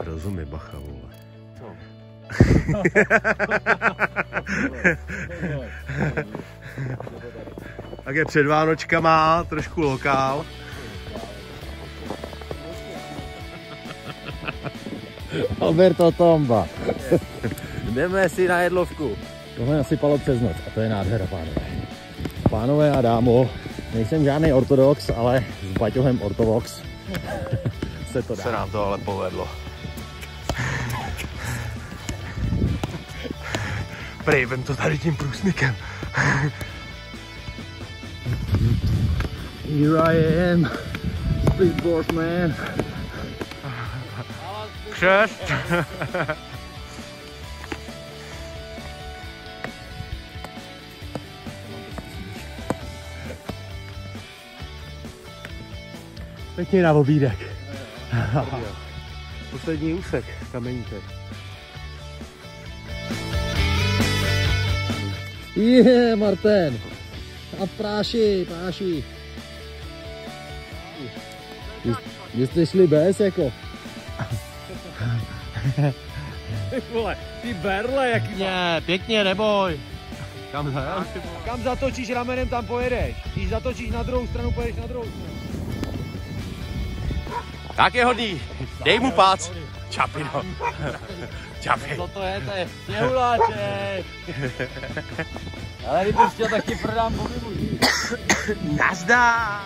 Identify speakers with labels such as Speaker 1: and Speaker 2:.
Speaker 1: rozumí, bacha, vole.
Speaker 2: Co?
Speaker 1: Tak je před Vánočkama, trošku lokál.
Speaker 3: Alberto Tomba.
Speaker 2: Jdeme si na jedlovku.
Speaker 3: Tohle nasypalo přes noc a to je nádhera, pánové. Pánové a dámo, nejsem žádný ortodox, ale s baťohem ortovox se to dá.
Speaker 1: Se nám to ale povedlo. Prej, vem to tady tím průsmykem.
Speaker 3: Here I am, speedboard man.
Speaker 1: Křest. Pěkně na obídek. Poslední úsek, kamenítek.
Speaker 3: Martin. A práši. Jste šli bez, jako.
Speaker 2: Ty vole, ty berle jaký má.
Speaker 1: Ne, pěkně, neboj.
Speaker 2: Kam zatočíš ramenem, tam pojedeš. Když zatočíš na druhou stranu, pojedeš na druhou stranu.
Speaker 1: Tak je hodný, dej mu pác. Čapi, no. Čapi.
Speaker 2: Co to je sněhuláček. Ale kdybych chtěl, tak ti prodám po vybuji.
Speaker 1: Nazdar.